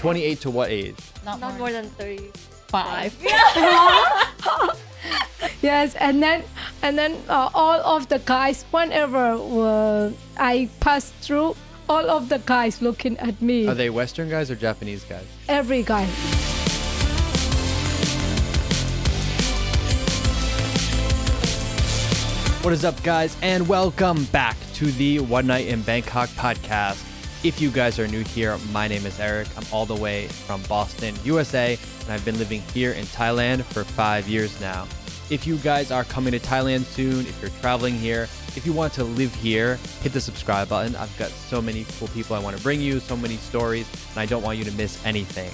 28 to what age? Not more than 35. Yes, and then all of the guys, whenever I pass through, all of the guys looking at me. Are they Western guys or Japanese guys? Every guy. What is up, guys, and welcome back to the One Night in Bangkok podcast. If you guys are new here, my name is Eric. I'm all the way from Boston, USA, and I've been living here in Thailand for 5 years now. If you guys are coming to Thailand soon, if you're traveling here, if you want to live here, hit the subscribe button. I've got so many cool people I want to bring you, so many stories, and I don't want you to miss anything.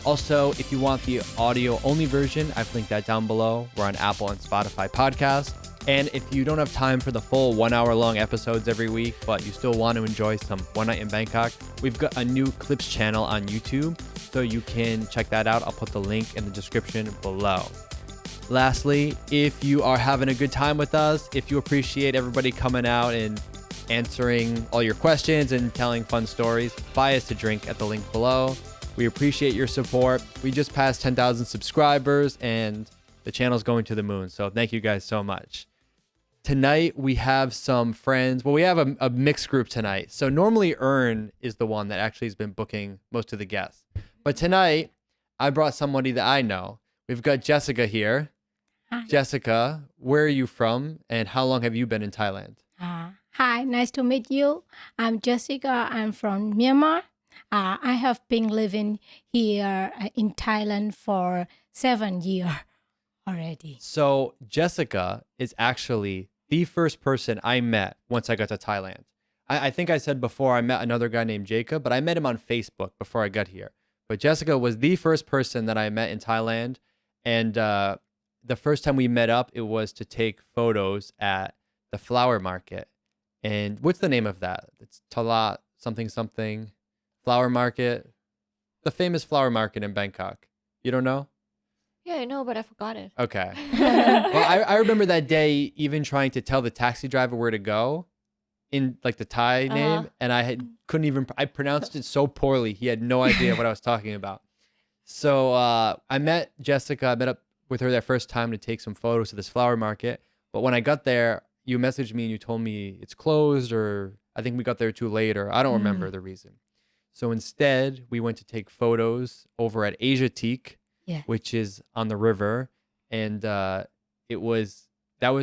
Also, if you want the audio-only version, I've linked that down below. We're on Apple and Spotify podcasts. And if you don't have time for the full 1 hour long episodes every week, but you still want to enjoy some One Night in Bangkok, we've got a new clips channel on YouTube, so you can check that out. I'll put the link in the description below. Lastly, if you are having a good time with us, if you appreciate everybody coming out and answering all your questions and telling fun stories, buy us a drink at the link below. We appreciate your support. We just passed 10,000 subscribers and the channel's going to the moon. So thank you guys so much. Tonight, we have some friends. Well, we have a mixed group tonight. So normally Ern is the one that actually has been booking most of the guests. But tonight, I brought somebody that I know. We've got Jessica here. Hi. Jessica, where are you from and how long have you been in Thailand? Hi, nice to meet you. I'm Jessica. I'm from Myanmar. I have been living here in Thailand for 7 years already. So Jessica is actually the first person I met once I got to Thailand. I think I said before I met another guy named Jacob, but I met him on Facebook before I got here. But Jessica was the first person that I met in Thailand. And the first time we met up, it was to take photos at the flower market. And what's the name of that? It's Talat something something flower market. The famous flower market in Bangkok. You don't know? Yeah, I know, but I forgot it. Okay. Well, I remember that day even trying to tell the taxi driver where to go in like the Thai name. And I pronounced it so poorly. He had no idea what I was talking about. So I met Jessica. I met up with her that first time to take some photos of this flower market. But when I got there, you messaged me and you told me it's closed, or I think we got there too late, or I don't remember the reason. So instead, we went to take photos over at Asiatique, which is on the river. And that was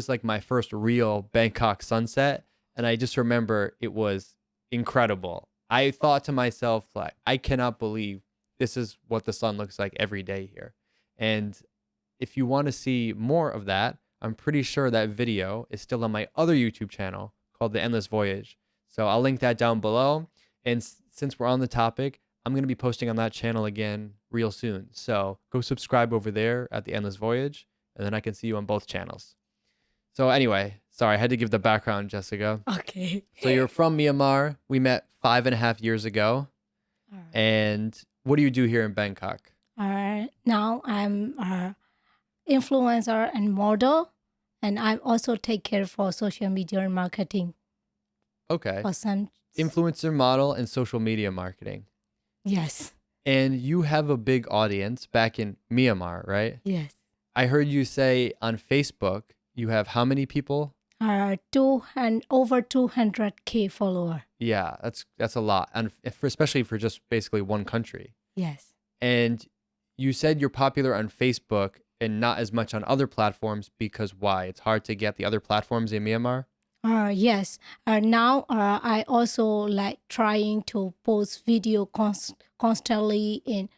like my first real Bangkok sunset. And I just remember it was incredible. I thought to myself, like, I cannot believe this is what the sun looks like every day here. And if you want to see more of that, I'm pretty sure that video is still on my other YouTube channel called the ENDLESS VOYAGE. So I'll link that down below. And since we're on the topic, I'm going to be posting on that channel again real soon. So go subscribe over there at the ENDLESS VOYAGE, and then I can see you on both channels. So anyway, sorry, I had to give the background, Jessica. Okay. So you're from Myanmar. We met 5.5 years ago. All right. And what do you do here in Bangkok? Now I'm an influencer and model, and I also take care for social media and marketing. Okay. For some. Influencer, model, and social media marketing. Yes. And you have a big audience back in Myanmar, right? Yes. I heard you say on Facebook, you have how many people? Over 200K follower. Yeah, that's a lot. And especially for just basically one country. Yes. And you said you're popular on Facebook and not as much on other platforms because why? It's hard to get the other platforms in Myanmar? Yes. Now I also like trying to post video constantly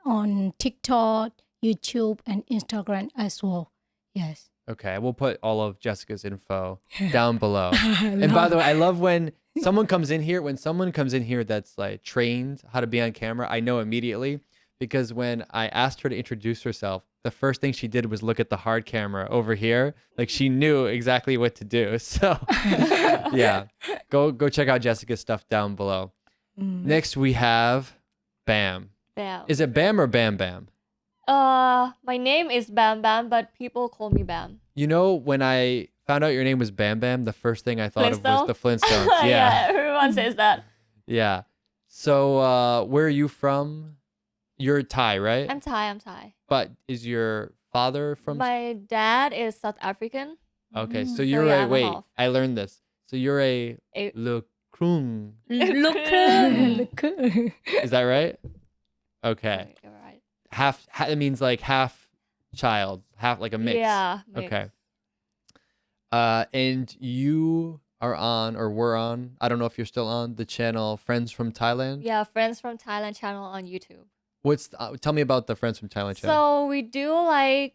on TikTok, YouTube, and Instagram as well. Yes. Okay, we'll put all of Jessica's info down below. And by the way, I love when someone comes in here that's like trained how to be on camera, I know immediately, because when I asked her to introduce herself, the first thing she did was look at the hard camera over here. Like she knew exactly what to do. So yeah, go check out Jessica's stuff down below. Next we have Bam. Bam. Is it Bam or Bam Bam? My name is Bam Bam, but people call me Bam. You know, when I found out your name was Bam Bam, the first thing I thought of was the Flintstones. Yeah, everyone says that. Yeah. So, where are you from? You're Thai, right? I'm Thai. But is your father from? My dad is South African. Okay, so So you're yeah, a I'm a wait. half. I learned this. So you're a A- Le Krung. Look. Is that right? Okay. You're right. Half. It means like half child, half like a mix. Yeah. Mix. Okay. And you are on or were on, I don't know if you're still on the channel Friends from Thailand. Yeah, Friends from Thailand channel on YouTube. Tell me about the Friends from Thailand channel. So we do like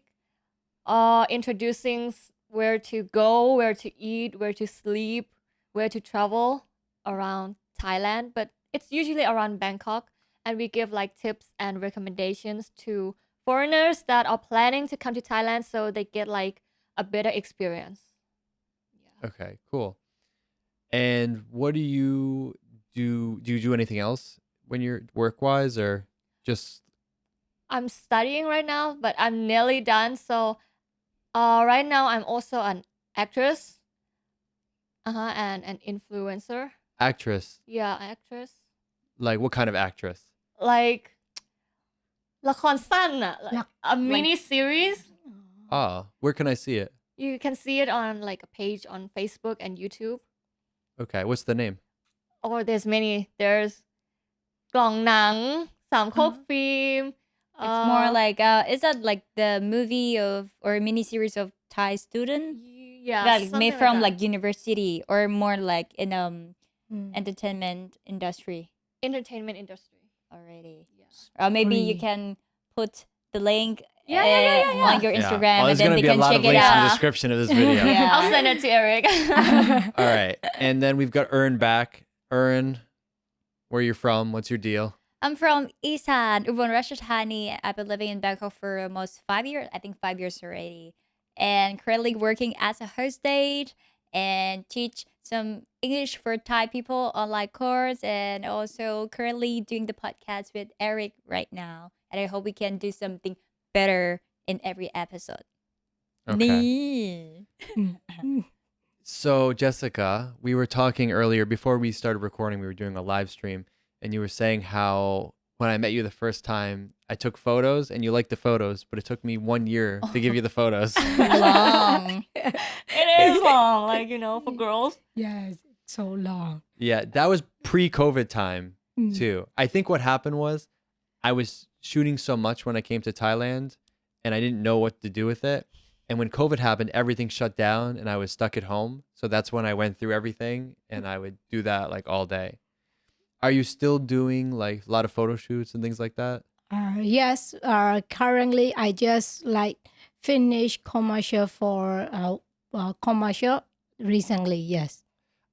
introducing where to go, where to eat, where to sleep, where to travel around Thailand, but it's usually around Bangkok, and we give like tips and recommendations to foreigners that are planning to come to Thailand so they get like a better experience. Yeah. Okay, cool. And what do you do? Do you do anything else when you're work-wise or just I'm studying right now, but I'm nearly done. So right now I'm also an actress, and an influencer. actress? Yeah, actress. Like what kind of actress? Like ละครสั้นอะ Like- a mini series. Where can I see it? You can see it on like a page on Facebook and YouTube. Okay, what's the name? Or there's many. There's กล่องหนังสามก๊กฟิล์ม It's more like is that like the movie of or mini series of Thai student yeah, like something made from that. like university or more like in Mm. entertainment industry entertainment industry. already. Yeah. Or maybe you Really? can put the link Yeah. on your Instagram Oh, and there's then gonna they be a can lot check of it links in the out. description of this video. Yeah. I'll send it to Eric. All right. And then we've got Earn back. Earn, where you're from? What's your deal? I'm from Isan, Ubon Ratchathani. I've been living in Bangkok for almost 5 years. I think 5 years already. And currently working as a host aide and teach some English for Thai people online course. And also currently doing the podcast with Eric right now. And I hope we can do something better in every episode. Okay. Nee. So, Jessica, we were talking earlier before we started recording, we were doing a live stream, and you were saying how when I met you the first time, I took photos and you liked the photos, but it took me 1 year to give you the photos. Long. It is long, like, for girls. Yes, so long. Yeah, that was pre-COVID time Mm. too. I think what happened was I was shooting so much when I came to Thailand and I didn't know what to do with it. And when COVID happened, everything shut down and I was stuck at home. So that's when I went through everything and I would do that like all day. Are you still doing like a lot of photo shoots and things like that? Yes, currently I just like finished commercial for commercial recently. Yes,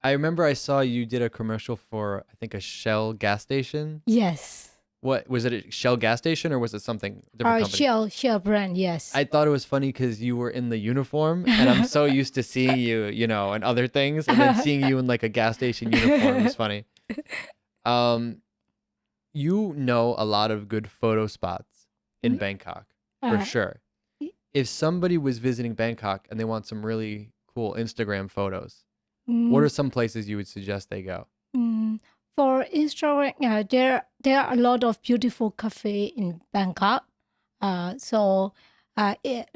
I remember I saw you did a commercial for, I think, a Shell gas station. yes. What was it? A Shell gas station or was it something different company? Shell brand. Yes. I thought it was funny because you were in the uniform, and I'm so used to seeing you, and other things, and then seeing you in like a gas station uniform was funny. You know a lot of good photo spots in Bangkok for sure. If somebody was visiting Bangkok and they want some really cool Instagram photos, what are some places you would suggest they go? For Instagram, there are a lot of beautiful cafe in Bangkok.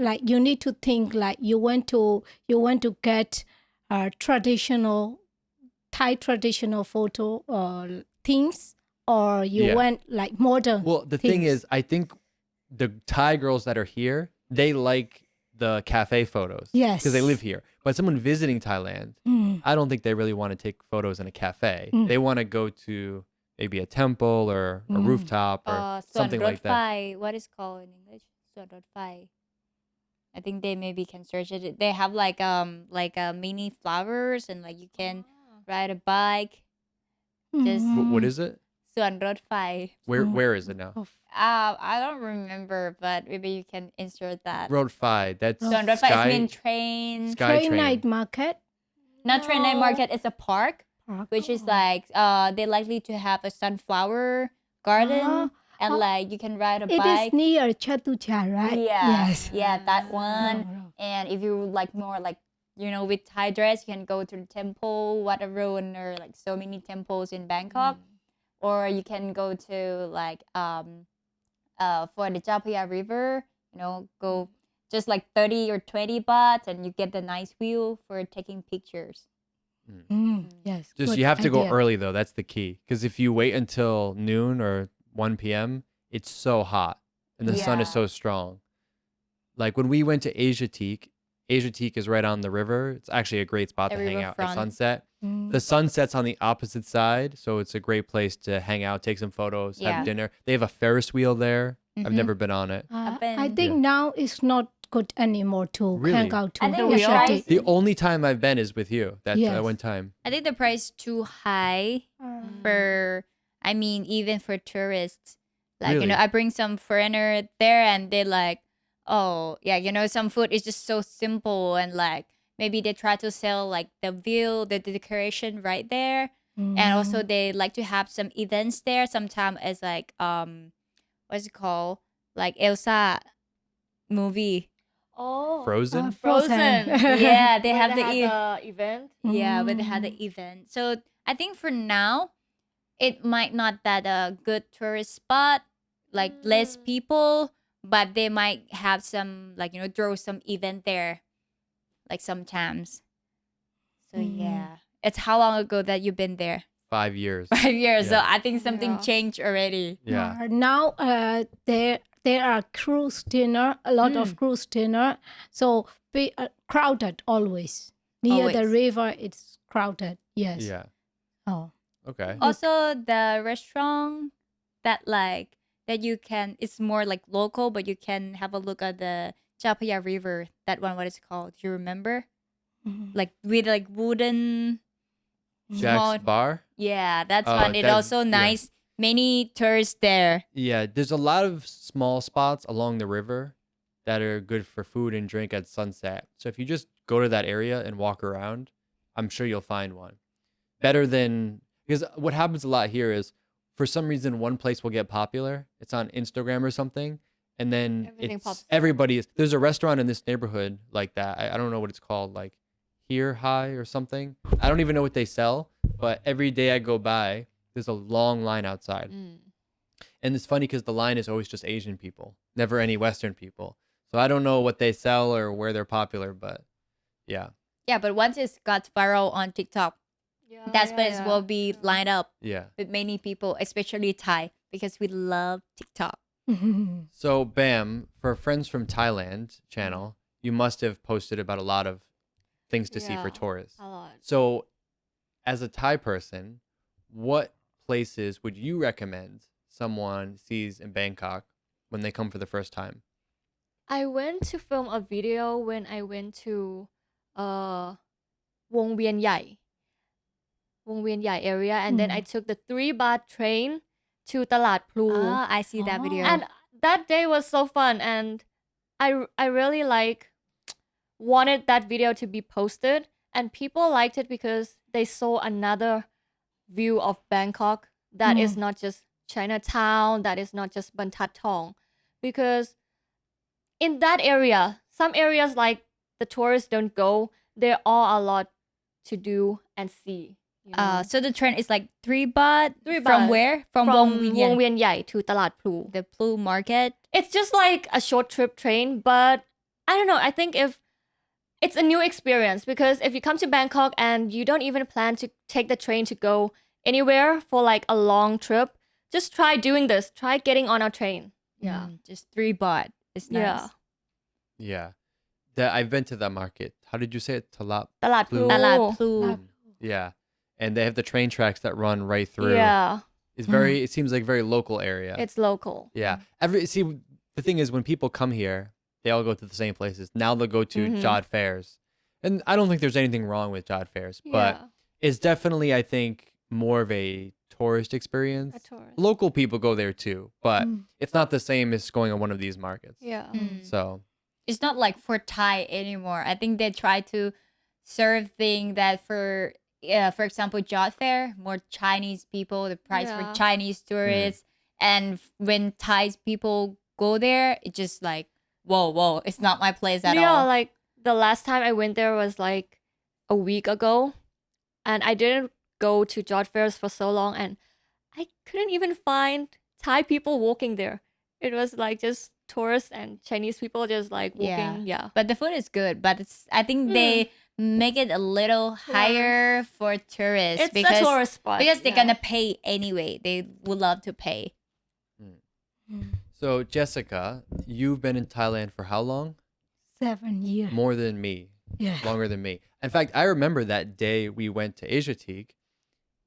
Like you need to think like you want to get traditional Thai traditional photo things, or you Yeah. want like modern. Well, the thing things. is, I think the Thai girls that are here, they like the cafe photos. Yes. Because they live here. But someone visiting Thailand, I don't think they really want to take photos in a cafe. They want to go to maybe a temple or a rooftop or something like that. Rotfai. What is called in English? Rotfai. I think they maybe can search it. They have like mini flowers and like you can ride a bike. Just What is it? Suan Rotfai. Where is it now? I don't remember, but maybe you can insert that. Road 5. That's Suan Rotfai Sky, means train. Sky Train Train. night market. Not train night market. It's a park, Park. which is like they likely to have a sunflower garden and like you can ride a It bike. is near Chatucha, right? Yeah. Yes. Yeah, that one. Oh. And if you like more like with Thai dress, you can go to the temple, whatever, and there are like so many temples in Bangkok. or you can go to like for the Chao Phraya River, go just like 30 or 20 baht and you get the nice view for taking pictures. Yes. Just good you have to go idea. early though. That's the key. Because if you wait until noon or 1 p.m., it's so hot and the sun is Yeah. so strong. Like when we went to Asiatique, Asiatique is right on the river. It's actually a great spot The to hang out at riverfront. sunset. Mm. The sun sets on the opposite side, so it's a great place to hang out, take some photos, Yeah. have dinner. They have a Ferris wheel there. I've Mhm. never been on it. I been- think now it's not good anymore to Really? hang out to I think the Asiatic. price- The only time I've been is with you. That Yes. one time. I think the price too high for, I mean, even for tourists. Like, Really? I bring some foreigner there and they're like, oh, yeah, some food is just so simple and like maybe they try to sell like the view, the decoration right there. And also they like to have some events there. Sometimes it's like, what's it called? Like Elsa movie. Oh, Frozen? Frozen. Yeah, they When have they the had the event. Yeah, when they had the event. So I think for now, it might not that a good tourist spot, like less people, but they might have some like throw some event there, like sometimes. So yeah, it's how long ago that you've been there? 5 years. 5 years. So Yeah. I think something Yeah. changed already. Yeah. Now there are cruise dinner, a lot of cruise dinner, so crowded always. Near the Always. river, it's crowded. Yes. Yeah. Oh. Okay. Also, the restaurant that you can, it's more like local, but you can have a look at the Chao Phraya River. That one, what is it called? Do you remember? Like with like wooden. Jack's small- Bar? Yeah, that's Oh, fun. It's that's- also yeah. nice. Many tourists there. Yeah, there's a lot of small spots along the river that are good for food and drink at sunset. So if you just go to that area and walk around, I'm sure you'll find one. Better than, because what happens a lot here is for some reason one place will get popular. It's on Instagram or something. And then Everything pops up. there's a restaurant in this neighborhood like that. I don't know what it's called, like Here High or something. I don't even know what they sell, but every day I go by, there's a long line outside. And it's funny because the line is always just Asian people, never any Western people. So I don't know what they sell or where they're popular, but yeah. Yeah, but once it's got viral on TikTok, Yeah, that yeah, place yeah. will be lined up Yeah. with many people, especially Thai, because we love TikTok. So Bam, for Friends from Thailand channel, you must have posted about a lot of things to see for Yeah, tourists. A lot. So as a Thai person, what places would you recommend someone sees in Bangkok when they come for the first time? I went to film a video when I went to Wong Vien Yai. Wong Vien Yai area, and then I took the 3 baht train to Talat Plu. Ah, I see that video. And that day was so fun, and I really wanted that video to be posted, and people liked it because they saw another view of Bangkok that is not just Chinatown, that is not just Ban That Thong, because in that area, some areas like the tourists don't go, there are a lot to do and see. You know? So the train is like 3 baht. 3 From baht. where? From From Wong Vien. Wong Vien Yai to Talat Plu. The Plu Market. It's just like a short trip train, but I don't know. I think if it's a new experience, because if you come to Bangkok and you don't even plan to take the train to go anywhere for like a long trip, just try doing this. Try getting on a train. Yeah. Just 3 baht. It's nice. Yeah. Yeah. I've been to that market. How did you say it? Talat. Talat Plu. Plu. Talat Plu. Yeah. And they have the train tracks that run right through. Yeah. It's it seems like very local area. It's local. Yeah. The thing is, when people come here, they all go to the same places. Now they'll go to Jod fairs. And I don't think there's anything wrong with Jod fairs, but Yeah. it's definitely, I think, more of a tourist experience. A tourist. Local people go there too, but it's not the same as going on one of these markets. Yeah. So, It's not like for Thai anymore. I think they try to serve thing that for example, Jod Fair, more Chinese people, the price Yeah. for Chinese tourists. And when Thai people go there, it's just like, whoa, it's not my place at Yeah, all. like the last time I went there was like a week ago, and I didn't go to Jod fairs for so long, and I couldn't even find Thai people walking there. It was like just tourists and Chinese people just like walking. Yeah. But the food is good. But I think they make it a little higher for tourists It's a tourist spot. because they're yeah. gonna pay anyway. They would love to pay. So, Jessica, you've been in Thailand for how long? 7 years. More than me. Yeah. Longer than me. In fact, I remember that day we went to Asiatique.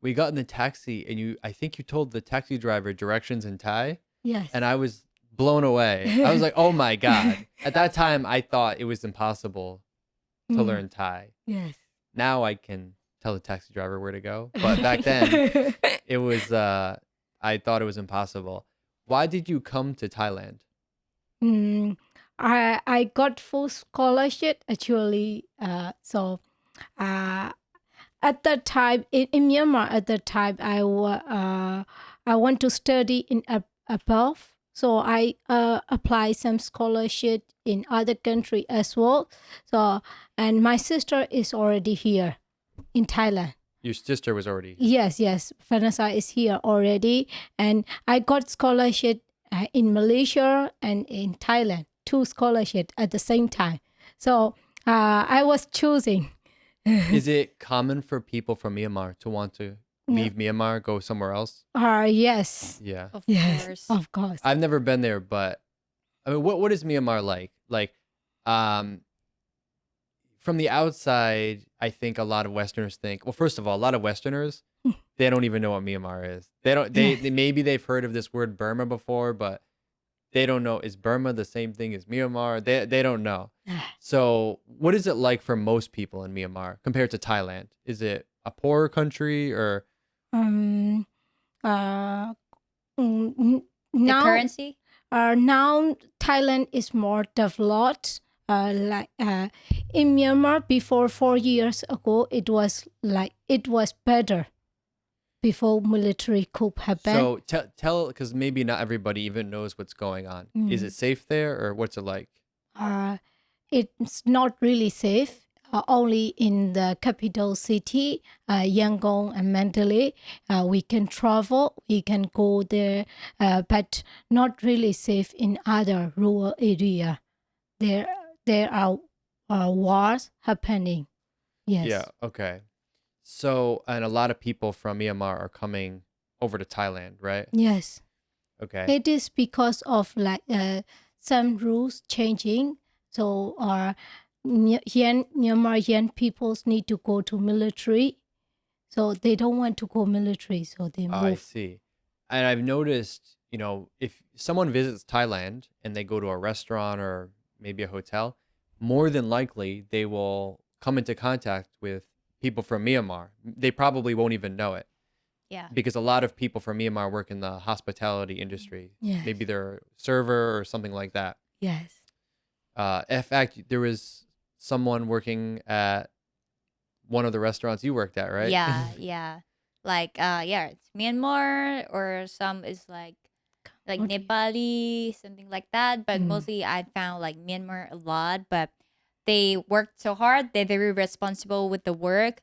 We got in the taxi, and I think you told the taxi driver directions in Thai, Yes. and I was blown away. I was like, "Oh my god!" At that time, I thought it was impossible to learn Thai. Yes. Now I can tell the taxi driver where to go, but back then it was. I thought it was impossible. Why did you come to Thailand? I got full scholarship actually. So at that time in Myanmar, at that time I want to study in above. So I applied some scholarship in other country as well. So and my sister is already here in Thailand. Your sister was already here. Yes. Vanessa is here already, and I got scholarship in Malaysia and in Thailand. 2 scholarships at the same time. So I was choosing. Is it common for people from Myanmar to want to leave Myanmar, go somewhere else? Yes. Yeah. Of Yes. course. Of course. I've never been there, but I mean, what is Myanmar like? Like, from the outside, I think a lot of Westerners think. Well, first of all, a lot of Westerners they don't even know what Myanmar is. They don't. They maybe they've heard of this word Burma before, but they don't know. Is Burma the same thing as Myanmar? They don't know. So, what is it like for most people in Myanmar compared to Thailand? Is it a poorer country or? The Now, currency? now Thailand is more developed. In Myanmar, before 4 years ago, it was better. Before military coup happened. So tell, because maybe not everybody even knows what's going on. Is it safe there, or what's it like? It's not really safe. Only in the capital city, Yangon and Mandalay, we can travel, we can go there, but not really safe in other rural area. There are wars happening. Yes. Yeah. Okay. So, and a lot of people from Myanmar are coming over to Thailand, right? Yes. Okay. It is because of some rules changing. So Myanmar young peoples need to go to military. So they don't want to go military. So they move. I see. And I've noticed, if someone visits Thailand and they go to a restaurant or maybe a hotel, more than likely they will come into contact with people from Myanmar. They probably won't even know it. Yeah. Because a lot of people from Myanmar work in the hospitality industry. Yes. Maybe they're a server or something like that. Yes. In fact, there was someone working at one of the restaurants you worked at, right? Yeah. It's Myanmar or some is like Nepali, something like that. But mostly I found like Myanmar a lot, but they worked so hard. They're very responsible with the work.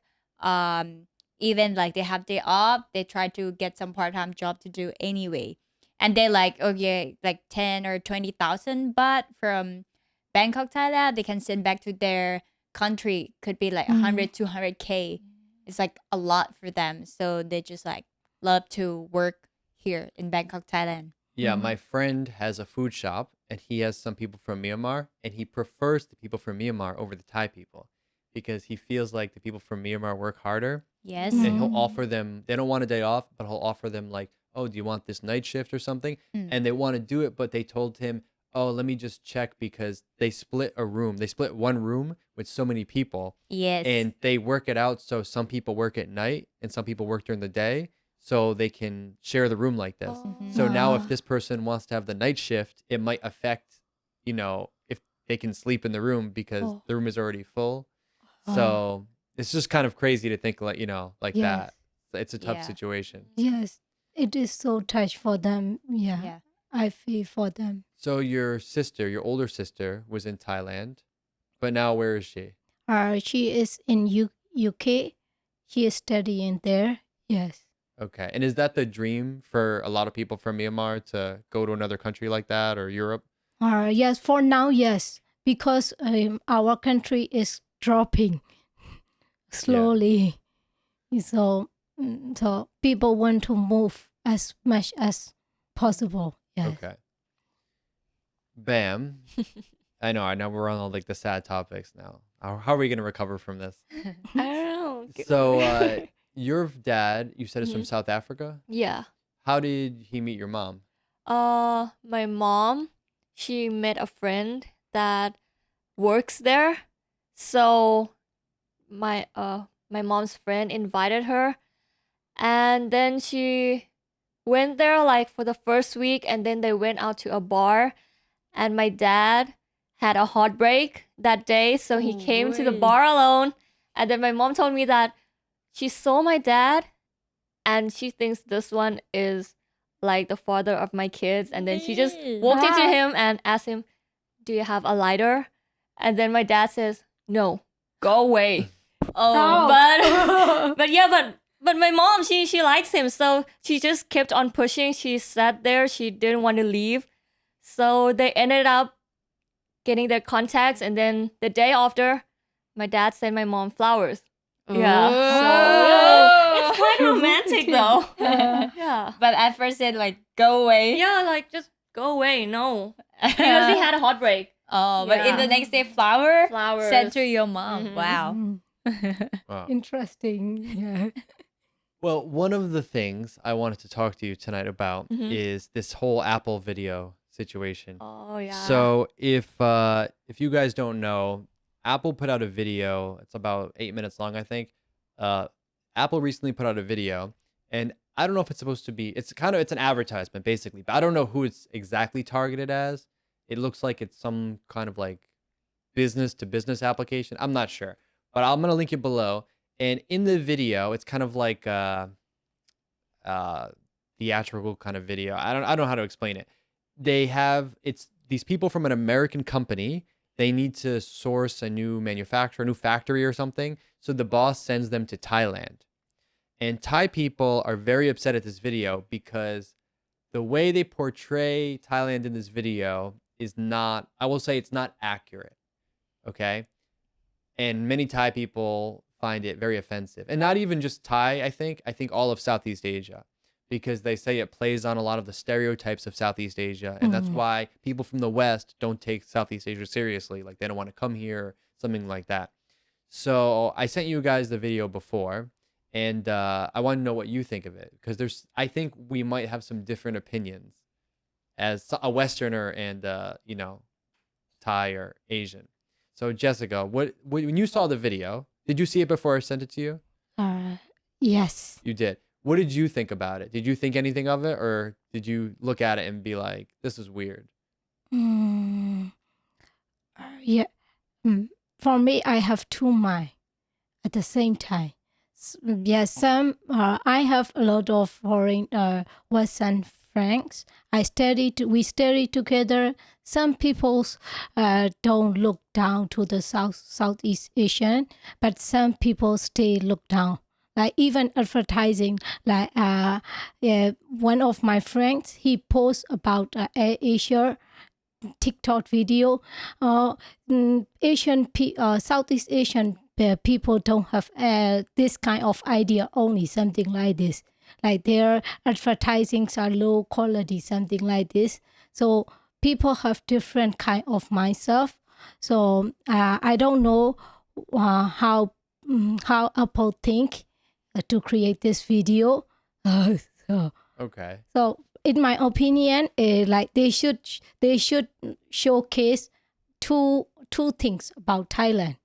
Even like they have day off, they try to get some part-time job to do anyway. And they like 10 or 20,000 baht from Bangkok, Thailand, they can send back to their country. Could be like 100, 200K. It's like a lot for them. So they just like love to work here in Bangkok, Thailand. Yeah, my friend has a food shop and he has some people from Myanmar and he prefers the people from Myanmar over the Thai people because he feels like the people from Myanmar work harder. Yes. And he'll offer them, they don't want a day off, but he'll offer them like, oh, do you want this night shift or something? And they want to do it, but they told him, oh, let me just check because they split a room. They split one room with so many people. Yes. And they work it out so some people work at night and some people work during the day so they can share the room like this. So now if this person wants to have the night shift, it might affect, if they can sleep in the room because the room is already full. So it's just kind of crazy to think like, that. It's a tough situation. Yes. It is so touch for them. Yeah. I feel for them. So your older sister was in Thailand, but now where is she? She is in UK. She is studying there. Yes. Okay. And is that the dream for a lot of people from Myanmar to go to another country like that or Europe? Yes, for now, yes, because our country is dropping slowly. So, so people want to move as much as possible. Yes. Okay. Bam. I know we're on all like the sad topics now. How are we going to recover from this? I don't know. So, your dad, you said is from Mhm. South Africa. Yeah. How did he meet your mom? My mom, she met a friend that works there. So my mom's friend invited her, and then she went there like for the first week, and then they went out to a bar, and my dad had a heartbreak that day, so he came to the boy. bar alone. And then my mom told me that she saw my dad and she thinks this one is like the father of my kids, and then she just walked into Ah. him and asked him, "Do you have a lighter?" And then my dad says, "No, go away." Oh. But yeah, but my mom, she likes him, so she just kept on pushing. She sat there, she didn't want to leave. So they ended up getting their contacts, and then the day after, my dad sent my mom flowers. Yeah. So it's quite romantic though. Yeah. But at first said like go away. Yeah, like just go away. No. Because he had a heartbreak. Oh, but in the Yeah. next day, flowers Flowers. sent to your mom. Mhm. Wow. Wow. Interesting. Yeah. Well, one of the things I wanted to talk to you tonight about Mhm. is this whole Apple video situation. Oh yeah. So if you guys don't know, Apple put out a video. It's about 8 minutes long, I think. Apple recently put out a video, and I don't know if it's supposed to be. It's an advertisement basically, but I don't know who it's exactly targeted as. It looks like it's some kind of like business to business application. I'm not sure, but I'm gonna link it below. And in the video, it's kind of like theatrical kind of video. I don't know how to explain it. It's these people from an American company. They need to source a new manufacturer, a new factory or something. So the boss sends them to Thailand. And Thai people are very upset at this video because the way they portray Thailand in this video is not, I will say it's not accurate. Okay. And many Thai people find it very offensive. And not even just Thai, I think all of Southeast Asia, because they say it plays on a lot of the stereotypes of Southeast Asia. And that's why people from the West don't take Southeast Asia seriously. Like they don't want to come here, something like that. So I sent you guys the video before, and I want to know what you think of it, because I think we might have some different opinions as a Westerner and, Thai or Asian. So Jessica, when you saw the video, did you see it before I sent it to you? Yes. You did. What did you think about it? Did you think anything of it, or did you look at it and be like, "This is weird"? Yeah. For me, I have two minds at the same time. Yes, I have a lot of foreign Western friends. We study together. Some people don't look down to the Southeast Asian, but some people still look down. Like even advertising, like one of my friends, he posts about Air Asia TikTok video. Southeast Asian people don't have this kind of idea, only something like this. Like their advertisings are low quality, something like this. So people have different kind of mindset. So I don't know how Apple think to create this video. Okay. So in my opinion, like they should showcase two things about Thailand.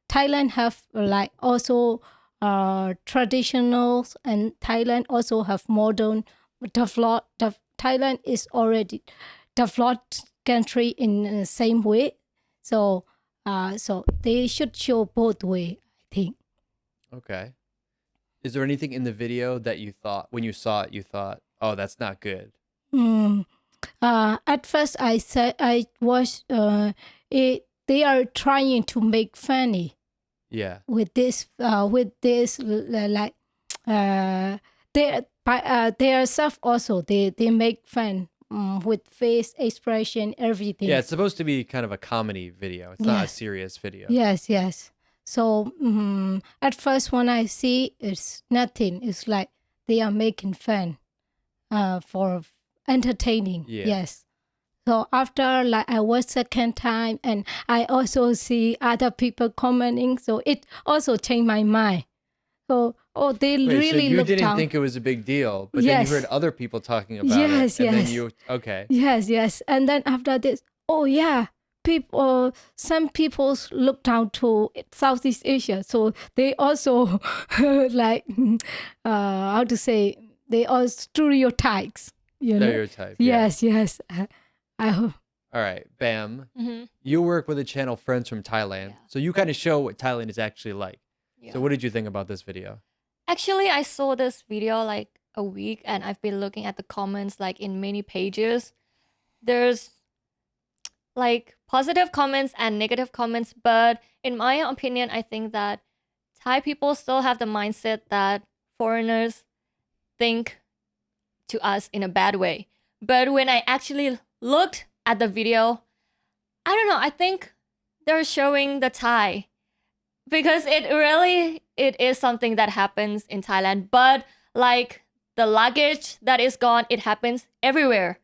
Thailand have like also traditionals, and Thailand also have modern developed. Thailand is already developed country in the same way. So so they should show both way, I think. Okay. Is there anything in the video that you thought, when you saw it, you thought, "Oh, that's not good"? At first, I said I was they are trying to make funny Yeah. with this like their stuff also they make fun with face expression, everything. Yeah, it's supposed to be kind of a comedy video. It's not a Yes. serious video. Yes. So at first when I see, it's nothing. It's like they are making fun for entertaining. Yeah. Yes. So after like I watch second time and I also see other people commenting, so it also changed my mind. So they Wait, really so you look didn't down. think it was a big deal, but then Yes. you heard other people talking about Yes, it, and then yes. you okay. Yes. And then after this, oh yeah, some people look down to Southeast Asia, so they also like how to say, they are stereotypes. Stereotype. Yeah. Yes. I hope. All right, Bam. Mm-hmm. You work with a channel Friends from Thailand, Yeah. so you kind of show what Thailand is actually like. Yeah. So what did you think about this video? Actually, I saw this video like a week and I've been looking at the comments like in many pages. There's like positive comments and negative comments, but in my opinion, I think that Thai people still have the mindset that foreigners think to us in a bad way. But when I actually looked at the video, I don't know, I think they're showing the Thai because it is something that happens in Thailand, but like the luggage that is gone, it happens everywhere.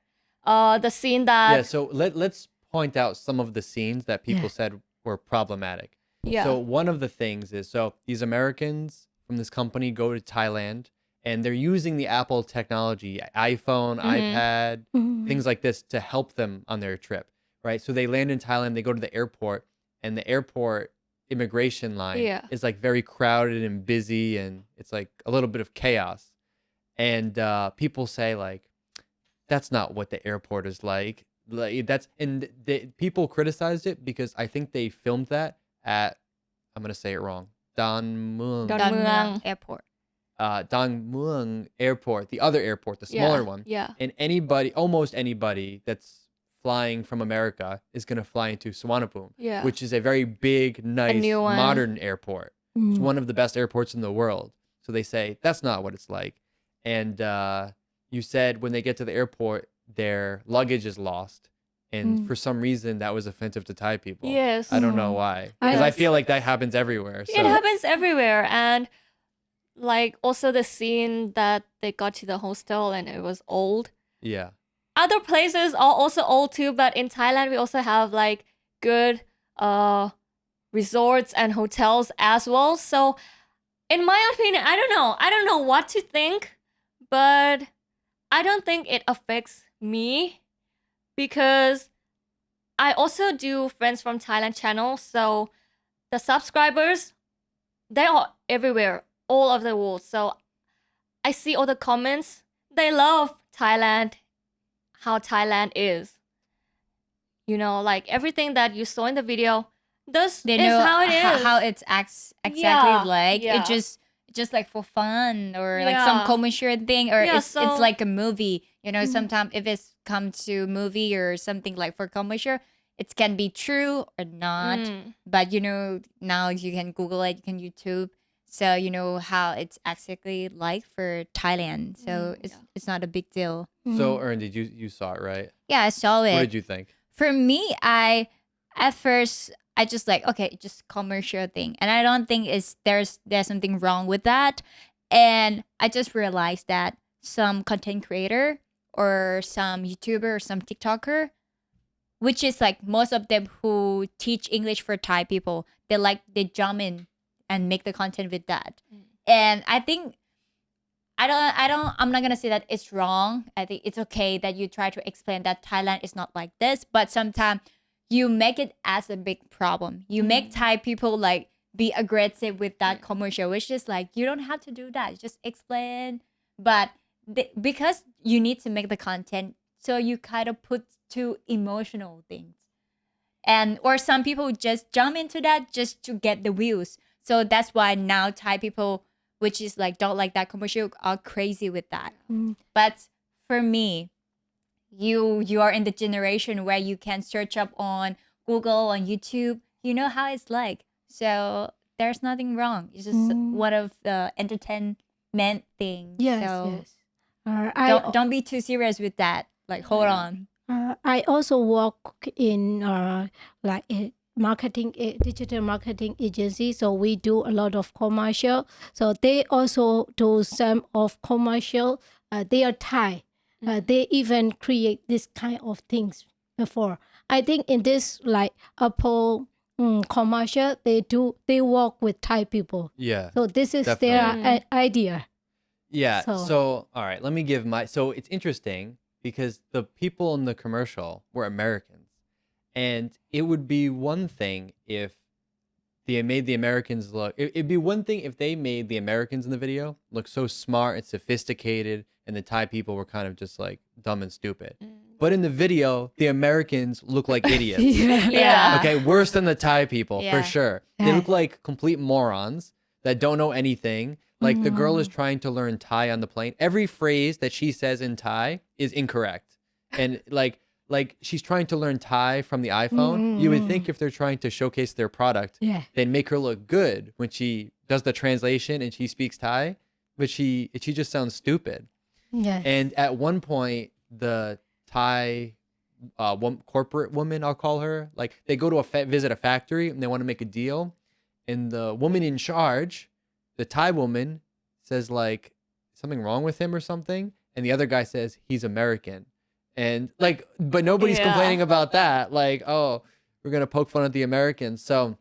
The scene that Yeah, so let's point out some of the scenes that people Yeah. said were problematic. yeah. So one of the things is, so these Americans from this company go to Thailand and they're using the Apple technology, iPhone, iPad, things like this to help them on their trip, right? So they land in Thailand, they go to the airport, and the airport immigration line Yeah. is like very crowded and busy, and it's like a little bit of chaos. And people say like, that's not what the airport is like. People criticized it because I think they filmed that at, I'm gonna say it wrong, Don Mueang Don Don Mueang. Mueang Airport. Don Mueang Airport, the other airport, the Yeah, smaller one. yeah. And almost anybody that's flying from America is going to fly into Suvarnabhumi, Yeah. which is a very big, nice, new one. modern airport. It's one of the best airports in the world. So they say that's not what it's like. And you said when they get to the airport, their luggage is lost. And for some reason, that was offensive to Thai people. Yes. I don't know why. Because I feel like that happens everywhere. So. It happens everywhere. And like also the scene that they got to the hostel and it was old. Yeah. Other places are also old too, but in Thailand we also have like good resorts and hotels as well. So in my opinion, I don't know what to think, but I don't think it affects me because I also do Friends from Thailand channel. So the subscribers, they are everywhere, all over the world. So I see all the comments. They love Thailand, how Thailand is. You know, like everything that you saw in the video, this They is know how it is. how it's exactly Yeah, like. yeah. It just like for fun or like Yeah. some commercial thing, or Yeah, it's so- like a movie. You know, sometimes if it's come to movie or something like for commercial, it can be true or not. Mm. But you know, now you can Google it, you can YouTube, so you know how it's exactly like for Thailand. So it's not a big deal. So, Ern, did you saw it, right? Yeah, I saw it. What did you think? For me, at first I just like, okay, just commercial thing, and I don't think there's something wrong with that. And I just realized that some content creator or some YouTuber or some TikToker, which is like most of them who teach English for Thai people, they jump in and make the content with that. And I think I'm not gonna say that it's wrong. I think it's okay that you try to explain that Thailand is not like this, but sometimes you make it as a big problem. You make Thai people like be aggressive with that commercial, which is like, you don't have to do that. Just explain. But because you need to make the content, so you kind of put too emotional things. And or some people just jump into that just to get the views. So that's why now Thai people, which is like don't like that commercial, are crazy with that. But for me, you are in the generation where you can search up on Google, on YouTube. You know how it's like. So there's nothing wrong. It's just one of the entertainment things. Yes, So yes. Don't be too serious with that. Like, hold on. I also work in like a digital marketing agency. So we do a lot of commercial. So they also do some of commercial. They are Thai. They even create this kind of things before. I think in this like Apple commercial, they work with Thai people. Yeah. So this is Definitely. their idea. Yeah. So- So, all right, let me give my. So it's interesting because the people in the commercial were Americans, and it would be one thing if they made the Americans look. It'd be one thing if they made the Americans in the video look so smart and sophisticated, and the Thai people were kind of just like dumb and stupid. But in the video, the Americans look like idiots. Yeah. Okay, worse than the Thai people Yeah. for sure. They Yeah. look like complete morons that don't know anything. Like the girl is trying to learn Thai on the plane. Every phrase that she says in Thai is incorrect. And like she's trying to learn Thai from the iPhone. You would think if they're trying to showcase their product, Yeah. they'd make her look good when she does the translation and she speaks Thai, but she just sounds stupid. Yes. And at one point, the Thai corporate woman, I'll call her, like they go to visit a factory and they want to make a deal. And the woman in charge, the Thai woman, says like something wrong with him or something. And the other guy says he's American. And like, but nobody's Yeah. complaining about that. Like, oh, we're going to poke fun at the Americans. So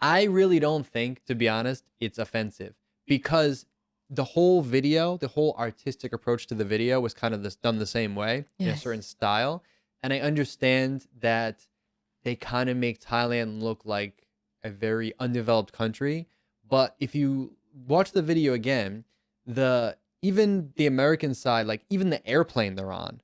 I really don't think, to be honest, it's offensive because the whole video, the whole artistic approach to the video was kind of done the same way in a Yes. certain style. And I understand that they kind of make Thailand look like a very undeveloped country. But if you watch the video again, even the American side, like even the airplane they're on,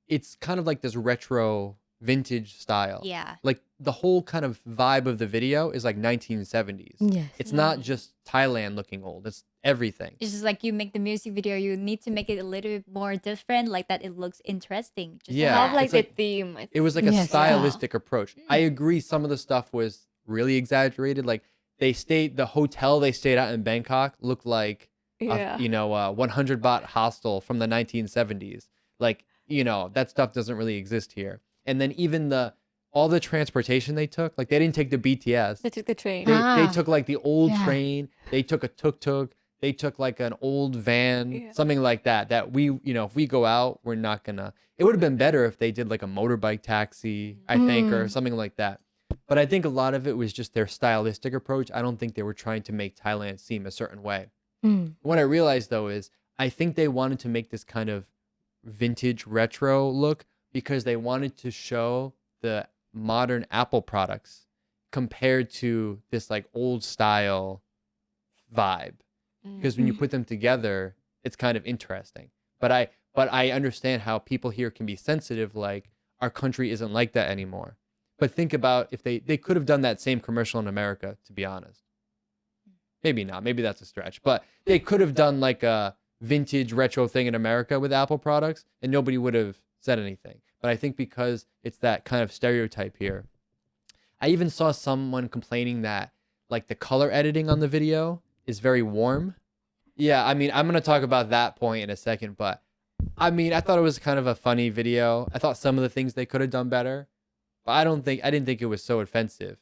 it's kind of like this retro vintage style. Yeah. Like the whole kind of vibe of the video is like 1970s. Yes. It's not just Thailand looking old. It's everything. It's just like you make the music video, you need to make it a little bit more different, like that it looks interesting. Just Yeah. Have like It's the like- theme. I It was like a Yes. stylistic approach. I agree some of the stuff was really exaggerated. Like the hotel they stayed at in Bangkok looked like Yeah. 100 baht hostel from the 1970s. Like, that stuff doesn't really exist here. And then even all the transportation they took, like they didn't take the BTS. They took the train. They took like the old Yeah. train. They took a tuk-tuk. They took like an old van, Yeah. something like that. That we, if we go out, we're not gonna. It would have been better if they did like a motorbike taxi, I think, or something like that. But I think a lot of it was just their stylistic approach. I don't think they were trying to make Thailand seem a certain way. What I realized though is I think they wanted to make this kind of vintage retro look because they wanted to show the modern Apple products compared to this like old style vibe. Because when you put them together, it's kind of interesting. But I understand how people here can be sensitive, like our country isn't like that anymore. But think about if they could have done that same commercial in America, to be honest. Maybe not. Maybe that's a stretch. But they could have done like a vintage retro thing in America with Apple products and nobody would have said anything. But I think because it's that kind of stereotype here. I even saw someone complaining that like the color editing on the video is very warm. Yeah, I mean, I'm going to talk about that point in a second, but I mean, I thought it was kind of a funny video. I thought some of the things they could have done better, but I didn't think it was so offensive.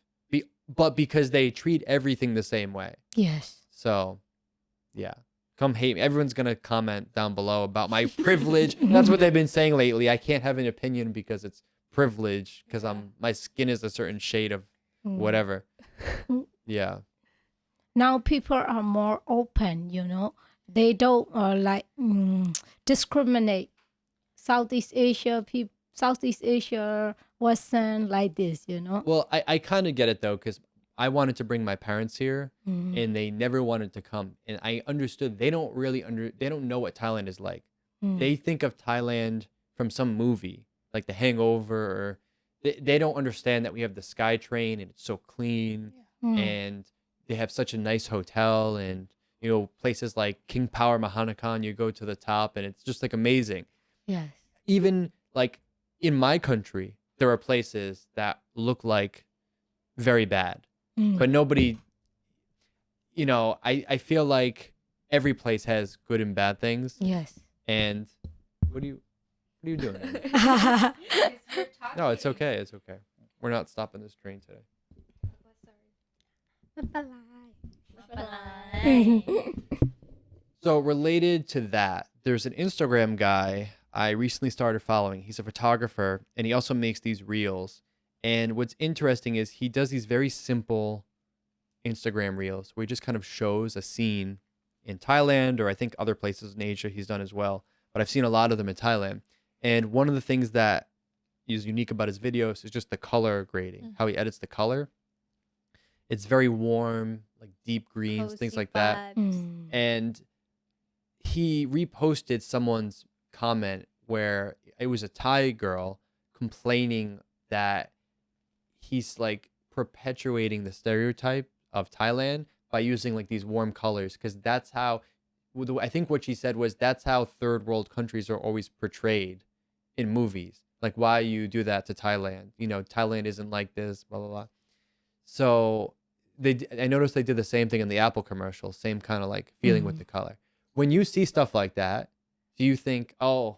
But because they treat everything the same way. Yes. So, yeah. Come hate me. Everyone's going to comment down below about my privilege. That's what they've been saying lately. I can't have an opinion because it's privilege because my skin is a certain shade of whatever. Yeah. Now people are more open, They don't discriminate Southeast Asia people, Southeast Asia, Western like this, Well, I kind of get it though, because I wanted to bring my parents here and they never wanted to come. And I understood they don't really they don't know what Thailand is like. They think of Thailand from some movie, like The Hangover, or they don't understand that we have the Sky Train and it's so clean and they have such a nice hotel and, places like King Power Mahanakan, you go to the top and it's just like amazing. Yes. Even like in my country, there are places that look like very bad, but nobody, I feel like every place has good and bad things. Yes. And what are you doing? No, it's okay. It's okay. We're not stopping this train today. So related to that, there's an Instagram guy I recently started following. He's a photographer and he also makes these reels. And what's interesting is he does these very simple Instagram reels where he just kind of shows a scene in Thailand, or I think other places in Asia he's done as well. But I've seen a lot of them in Thailand. And one of the things that is unique about his videos is just the color grading, how he edits the color. It's very warm, like deep greens, things like that. And he reposted someone's comment where it was a Thai girl complaining that he's like perpetuating the stereotype of Thailand by using like these warm colors, because that's how, I think what she said was, that's how third world countries are always portrayed in movies. Like, why you do that to Thailand? You know, Thailand isn't like this, blah, blah, blah. So I noticed they did the same thing in the Apple commercial, same kind of like feeling with the color. When you see stuff like that, do you think, oh,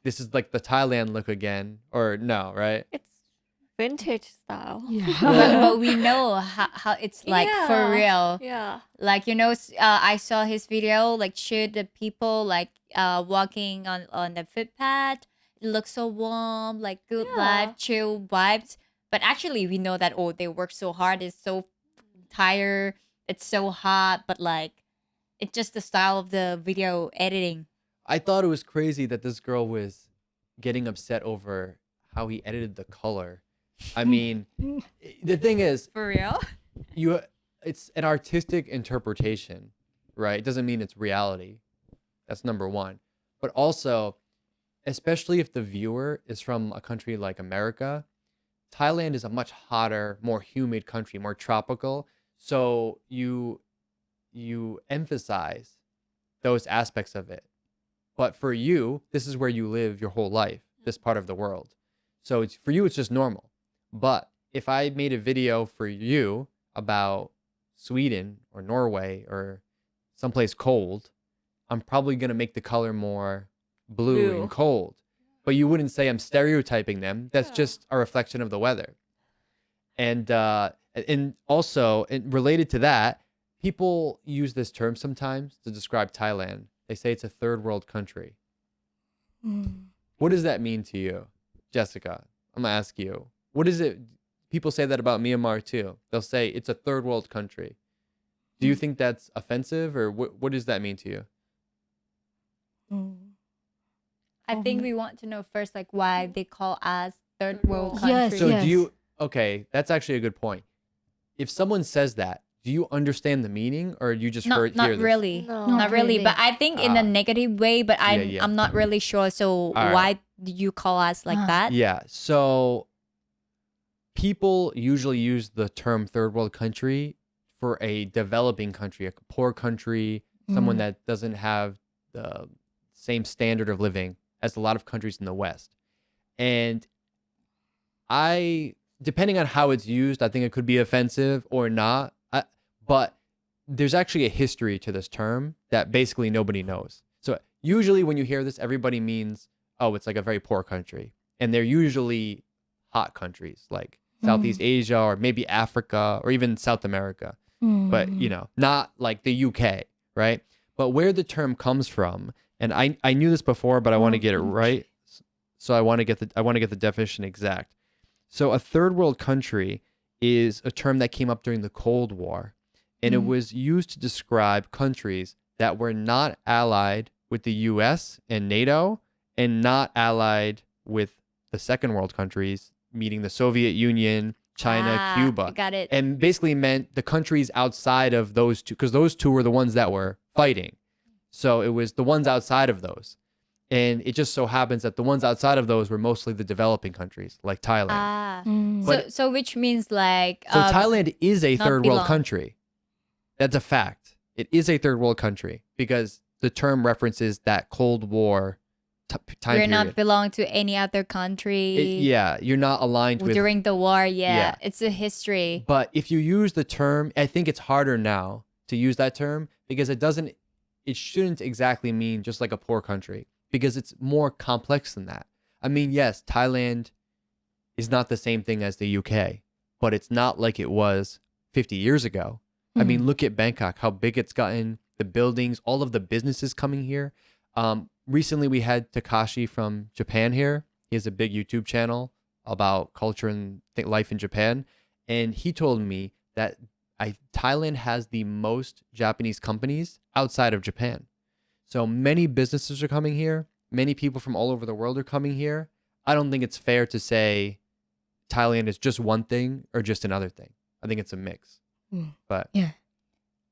this is like the Thailand look again? Or no, right? It's vintage style. But we know how it's like for real. Yeah. Like, you know, I saw his video, like showed the people like walking on the footpath. It looks so warm, like good vibe, chill vibes. But actually we know that, oh, they work so hard, it's so tired, it's so hot, but like it's just the style of the video editing. I thought it was crazy that this girl was getting upset over how he edited the color. I mean, the thing is, For real? it's an artistic interpretation, right? It doesn't mean it's reality. That's number one. But also, especially if the viewer is from a country like America, Thailand is a much hotter, more humid country, more tropical. So you emphasize those aspects of it. But for you, this is where you live your whole life, this part of the world. So for you, it's just normal. But if I made a video for you about Sweden or Norway or someplace cold, I'm probably going to make the color more blue and cold. But you wouldn't say I'm stereotyping them. That's just a reflection of the weather. And also, related to that, people use this term sometimes to describe Thailand. They say it's a third world country. What does that mean to you, Jessica? I'm going to ask you. What is it? People say that about Myanmar too. They'll say it's a third world country. Do you think that's offensive, or what does that mean to you? I think we want to know first, like, why they call us third world country. So do you, okay, that's actually a good point. If someone says that, do you understand the meaning, or you just hear not this? really. No. Not really. But I think in a negative way, but I'm not really sure. So why do you call us like that? Yeah. So people usually use the term third world country for a developing country, a poor country, someone that doesn't have the same standard of living as a lot of countries in the West. And depending on how it's used, I think it could be offensive or not. But there's actually a history to this term that basically nobody knows. So usually when you hear this, everybody means, oh, it's like a very poor country. And they're usually hot countries like Southeast Asia or maybe Africa or even South America. But, you know, not like the UK, right? But where the term comes from, and I knew this before, but I want to get it right. So I want to get the definition exact. So a third world country is a term that came up during the Cold War, and it was used to describe countries that were not allied with the US and NATO and not allied with the second world countries, meaning the Soviet Union, China, Cuba. Got it. And basically meant the countries outside of those two, because those two were the ones that were fighting. So it was the ones outside of those. And it just so happens that the ones outside of those were mostly the developing countries, like Thailand. So which means like... So Thailand is a third world belong. country. That's a fact. It is a third world country because the term references that Cold War time You're period. not belong to any other country. You're not aligned with... During the war, it's a history. But if you use the term, I think it's harder now to use that term because it shouldn't exactly mean just like a poor country. because it's more complex than that. I mean, yes, Thailand is not the same thing as the UK, but it's not like it was 50 years ago. I mean, look at Bangkok, how big it's gotten, the buildings, all of the businesses coming here. Recently, we had Takashi from Japan here. He has a big YouTube channel about culture and life in Japan. And he told me that Thailand has the most Japanese companies outside of Japan. So many businesses are coming here. Many people from all over the world are coming here. I don't think it's fair to say Thailand is just one thing or just another thing. I think it's a mix. But Yeah.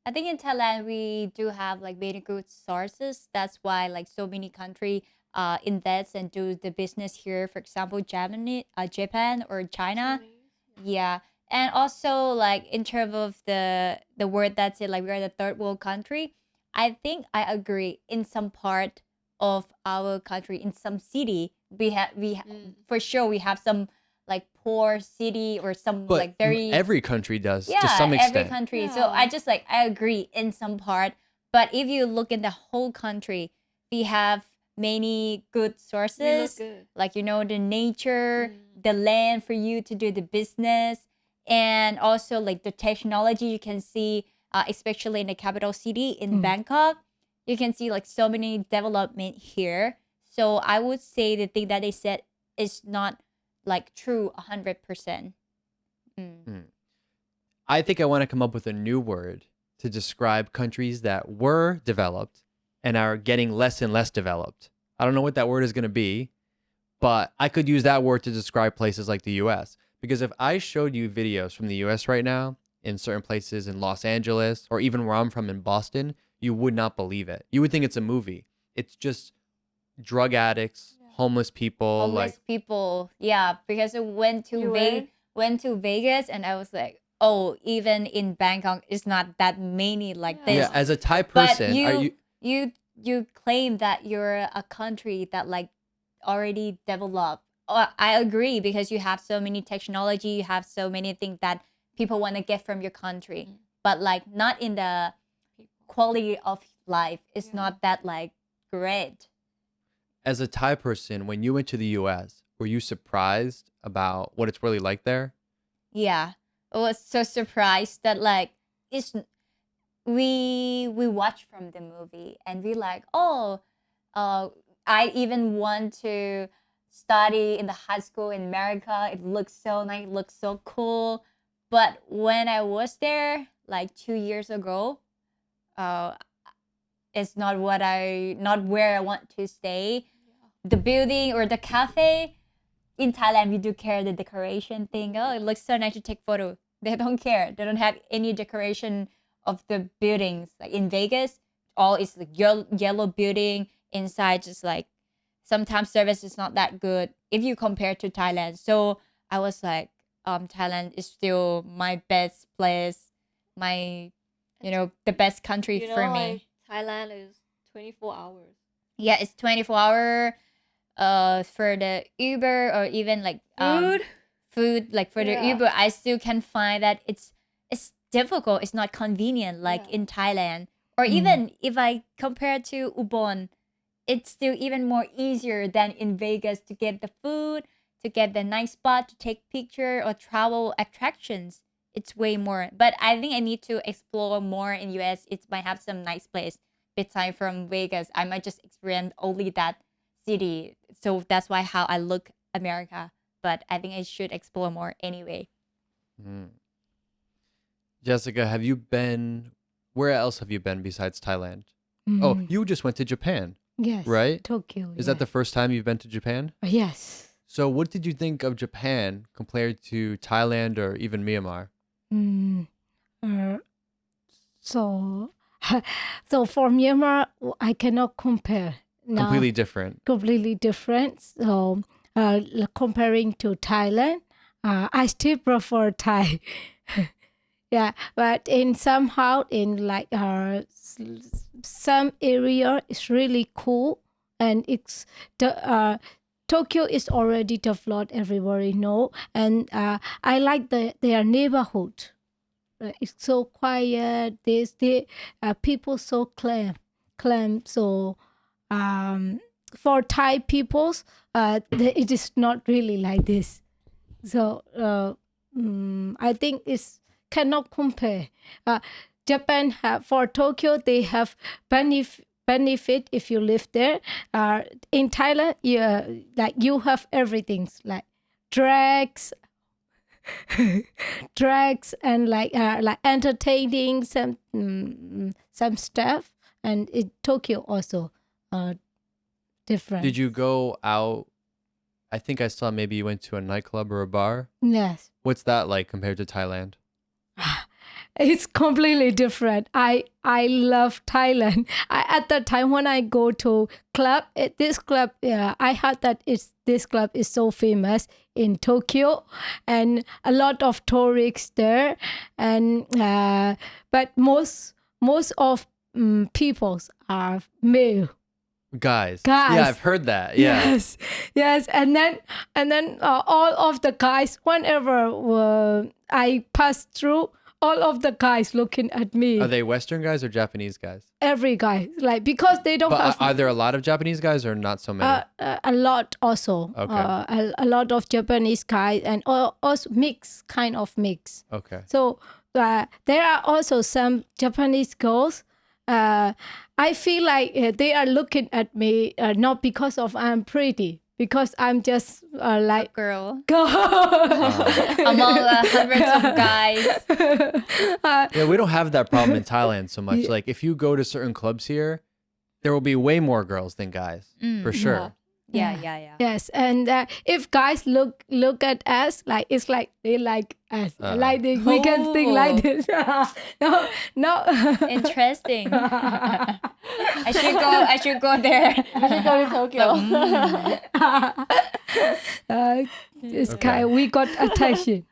I think in Thailand we do have like very good sources. That's why like so many country invest and do the business here. For example, Japan or China. Yeah. And also like in terms of the word that's it, like we're the third world country. I think I agree in some part of our country, in some city, for sure we have some like poor city or some but like very every country does to some extent. every country. So Yeah. I agree in some part. But if you look in the whole country, we have many good We look sources, good. like the nature, the land for you to do the business, and also like the technology you can see, especially in the capital city in Bangkok, you can see like so many development here. So I would say the thing that they said is not like true 100%. I think I want to come up with a new word to describe countries that were developed and are getting less and less developed. I don't know what that word is going to be, but I could use that word to describe places like the US. Because if I showed you videos from the US right now, in certain places in Los Angeles, or even where I'm from in Boston, you would not believe it. You would think it's a movie. It's just drug addicts, homeless people. Homeless people, yeah, because I went to You went to Vegas and I was like, oh, even in Bangkok it's not that many like this. Yeah, as a Thai But person, are you claim that you're a country that like already developed. I agree, because you have so many technology, you have so many things that people want to get from your country, but like not in the quality of life. It's not that like great. as a Thai person, when you went to the US, were you surprised about what it's really like there? Yeah, I was so surprised that like it's we watch from the movie and we like, oh, I even want to study in the high school in America. It looks so nice, it looks so cool. But when I was there like 2 years ago, uh it's not not where I want to stay. The building or the cafe in Thailand, we do care the decoration thing. Oh, it looks so nice to take photo. They don't care. They don't have any decoration of the buildings. Like in Vegas, all is like yellow building inside. Just like sometimes service is not that good if you compare to Thailand. So I was like, Thailand is still my best place, my the best country for me. Like Thailand is 24 hours. Yeah, it's 24-hour. For the Uber or even like food like for the Yeah. Uber, I still can find that it's difficult. It's not convenient like in Thailand. Or even if I compare to Ubon, it's still even more easier than in Vegas to get the food, to get the nice spot to take picture or travel attractions. It's way more. But I think I need to explore more in US. It might have some nice place beside from Vegas. I might just experience only that city. So that's why how I look America. But I think I should explore more anyway. Jessica, where else have you been besides Thailand? Oh, you just went to Japan, Yes. right? Tokyo. Is that the first time you've been to Japan? Yes. So what did you think of Japan compared to Thailand or even Myanmar? So, so for Myanmar, I cannot compare. Now, Completely different. completely different. So, comparing to Thailand, I still prefer Thai. Yeah, but somehow in like some area it's really cool, and it's Tokyo is already developed, everybody know, and I like their neighborhood. It's so quiet. They people so calm. So for Thai peoples, it is not really like this. So I think it's cannot compare. Japan have, for Tokyo, they have benefit if you live there. In Thailand, you have everything like drugs, and like entertaining some stuff. And in Tokyo also different. Did you go out? I think I saw maybe you went to a nightclub or a bar. Yes. What's that like compared to Thailand? It's completely different. I love Thailand. At the time when I go to club, this club, I heard that this club is so famous in Tokyo, and a lot of tourists there. And but most of peoples are male. Guys. Yeah, I've heard that. Yeah. Yes. And then all of the guys, whenever I pass through, all of the guys looking at me. Are they Western guys or Japanese guys? Every guy, like, because they don't have. Are there a lot of Japanese guys or not so many? A lot also. Okay. A lot of Japanese guys, and also kind of mix. Okay. So there are also some Japanese girls. I feel like they are looking at me not because of I'm pretty, because I'm just like Girl. Uh-huh. Among hundreds of guys. Yeah, we don't have that problem in Thailand so much. Like if you go to certain clubs here, there will be way more girls than guys, for sure. Yeah. Yes, and if guys look at us, like it's like they like us, like we can think like this. no. Interesting. I should go there. I should go to Tokyo. It's kind. We got attention.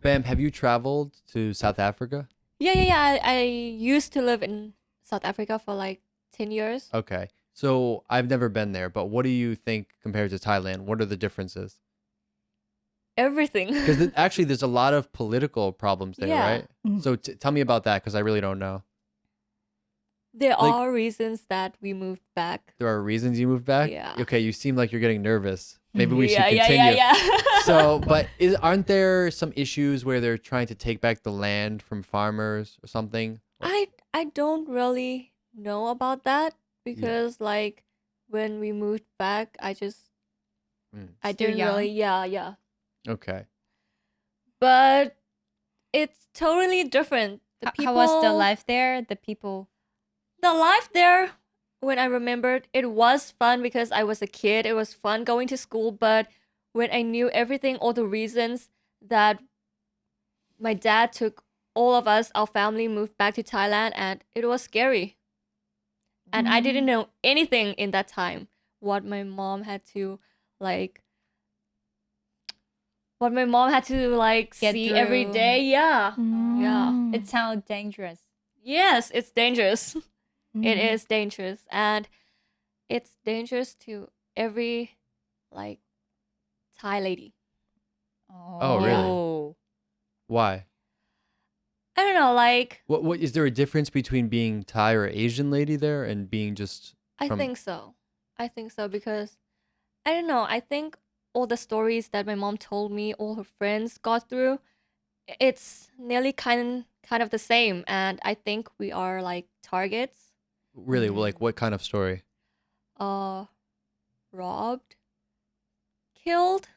Bam, have you traveled to South Africa? Yeah. I used to live in South Africa for like 10 years. Okay. So I've never been there, but what do you think compared to Thailand? What are the differences? Everything. Because actually, there's a lot of political problems there, Yeah. right? So tell me about that, because I really don't know. There Like- are reasons that we moved back. There are reasons you moved back? Yeah. Okay, you seem like you're getting nervous. Maybe we should Yeah. continue. So, but aren't there some issues where they're trying to take back the land from farmers or something? I don't really know about that, because like when we moved back, I Still didn't young. really yeah. Okay. But it's totally different. How was the life there? The people. The life there, when I remembered, it was fun because I was a kid. It was fun going to school. But when I knew everything, all the reasons that my dad took all of us, our family, moved back to Thailand, and it was scary. And I didn't know anything in that time. What my mom had to like Get see every through. day. Yeah. Yeah. It sounds dangerous. Yes, it's dangerous. It is dangerous, and it's dangerous to every like Thai lady. Oh, really? Why? I don't know, like What is there a difference between being Thai or Asian lady there and being just I from- think so. I think so because I don't know. I think all the stories that my mom told me, all her friends got through, it's nearly kind of the same, and I think we are like targets. really like what kind of story? Robbed, killed.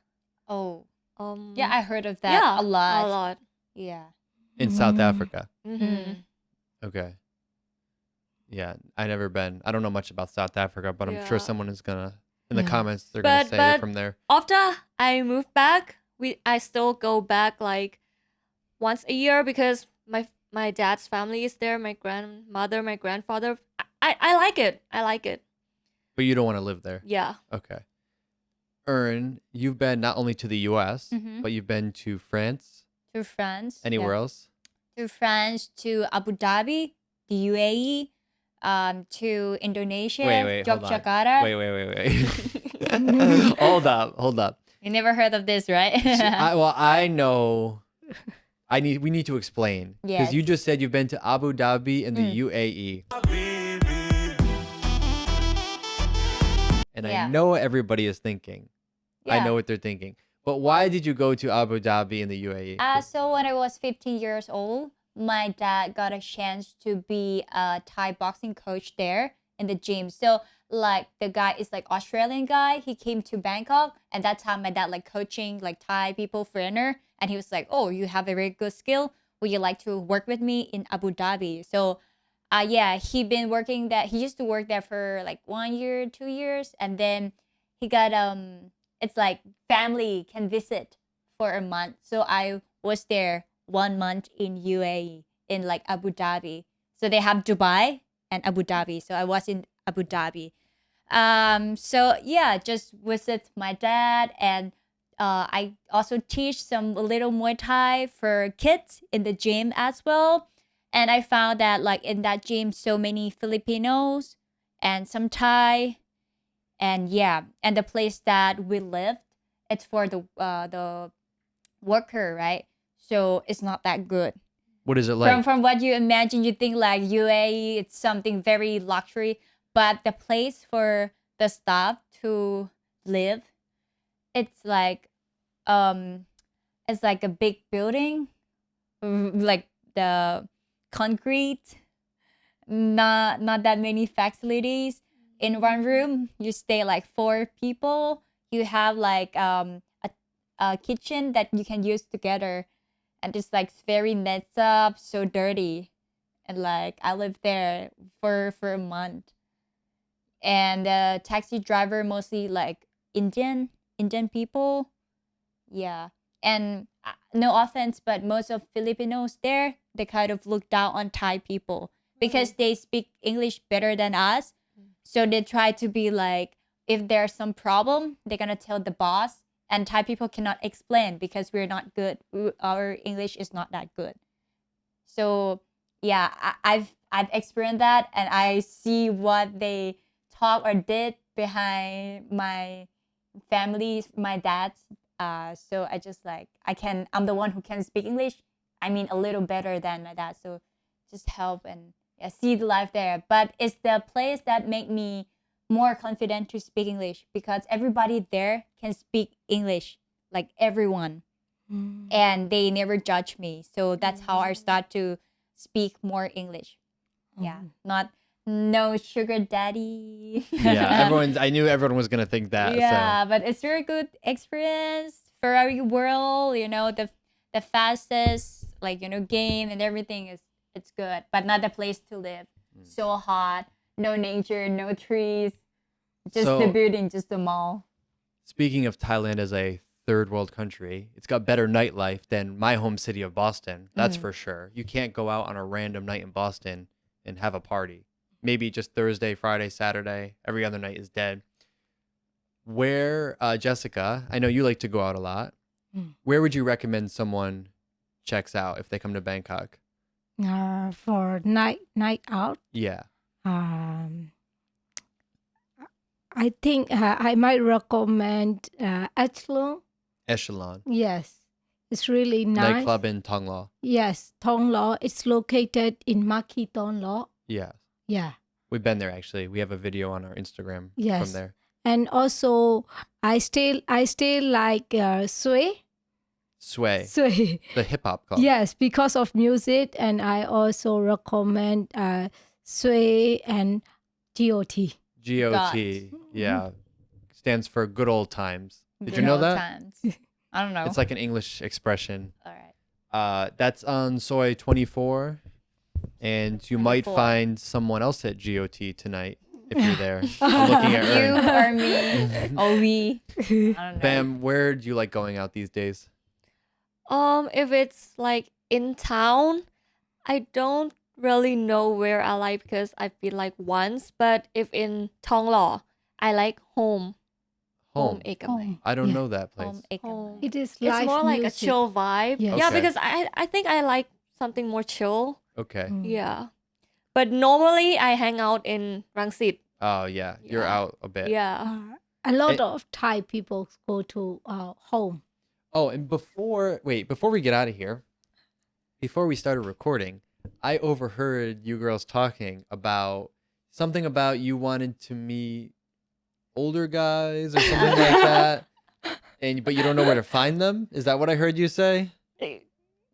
Oh. Um, Yeah, I heard of that yeah, a lot. A lot. Yeah. In South Africa. Mm-hmm. Okay. Yeah, I never been. I don't know much about South Africa, but I'm sure Yeah. someone is gonna in the Yeah. comments they're gonna But- say they're but- from there. After I moved back, I still go back like once a year because my dad's family is there. My grandmother, my grandfather. I like it. I like it. But you don't want to live there. Yeah. Okay. Ern, you've been not only to the US, Mhm. but you've been to France. To France. Anywhere yeah. else? To France, to Abu Dhabi, the UAE, to Indonesia, Wait, hold on. Yogyakarta. Wait. Hold up. You never heard of this, right? I know. We need to explain because Yes. you just said you've been to Abu Dhabi and the UAE. And I Yeah. know what everybody is thinking. I Yeah. know what they're thinking. But why did you go to Abu Dhabi in the UAE? So when I was 15 years old, my dad got a chance to be a Thai boxing coach there in the gym. So like the guy is like Australian guy. He came to Bangkok, and that time my dad like coaching like Thai people foreigner, and he was like, "Oh, you have a very good skill. Would you like to work with me in Abu Dhabi?" So, yeah, he been working that. He used to work there for like 1 year, 2 years, and then he got It's like family can visit for a month. So I was there 1 month in UAE in like Abu Dhabi. So they have Dubai and Abu Dhabi. So I was in Abu Dhabi. So yeah, just visit my dad, and I also teach some little Muay Thai for kids in the gym as well. And I found that like in that gym, so many Filipinos and some Thai, and yeah, and the place that we lived, it's for the worker, right? So it's not that good. What is it like? From what you imagine, you think like UAE, it's something very luxury, but the place for the staff to live, it's like um it's like a big building, like the concrete, not that many facilities in one room. You stay like 4 people. You have like a kitchen that you can use together, and it's like very messed up, so dirty. And like I lived there for a month, and the taxi driver mostly like Indian people. Yeah. And no offense, but most of Filipinos there, they kind of look down on Thai people because they speak English better than us. So they try to be like, if there's some problem, they're gonna tell the boss. And Thai people cannot explain because we're not good. Our English is not that good. So yeah, I've experienced that, and I see what they talk or did behind my family's, my dad's. So I just like I'm the one who can speak English. I mean a little better than my dad. So just help and yeah, see the life there. But it's the place that make me more confident to speak English because everybody there can speak English, like everyone, and they never judge me. So that's how I start to speak more English. Yeah, not no sugar daddy. Yeah, I knew everyone was gonna think that. Yeah, So. but it's very good experience. Ferrari World, the fastest game and everything it's good, but not the place to live. So hot, no nature, no trees, just the So- building, just the mall. Speaking of Thailand as a third world country, it's got better nightlife than my home city of Boston. That's for sure. You can't go out on a random night in Boston and have a party. Maybe just Thursday, Friday, Saturday. Every other night is dead. Where, Jessica, I know you like to go out a lot. Where would you recommend someone checks out if they come to Bangkok? For night out, Yeah. um, I think I might recommend Echelon. Echelon. Yes, it's really nice. Nightclub in Tonglo. Yes, Thong Lo. It's located in Maki Thong Lo. Yeah. Yeah. We've been there actually. We have a video on our Instagram Yes. from there. And also, I still like Sway. Sway. The hip hop club. Yes, because of music, and I also recommend Sway and GOT. GOT. Yeah. Stands for good old times. Did you Good know old that? times. I don't know. It's like an English expression. All right. That's on Soy 24. And you might 24. find someone else at GOT tonight if you're there. I'm looking at You Ern. or me or we. I don't know. Bam, where do you like going out these days? If it's like in town, I don't really know where I like because I've been like once. But if in Tonglo, I like home. Home. Ekam. Home. I don't Yeah. know that place. Home Ekam. Home. It is It's live more like a music. chill vibe. Yes. Yeah, Okay. because I think I like something more chill. Okay. Yeah. But normally I hang out in Rangsit. Oh, yeah. You're Yeah. out a bit. Yeah. A lot It- of Thai people go to home. Oh, and before we get out of here, before we started recording, I overheard you girls talking about something about you wanted to meet older guys or something like that, but you don't know where to find them. Is that what I heard you say?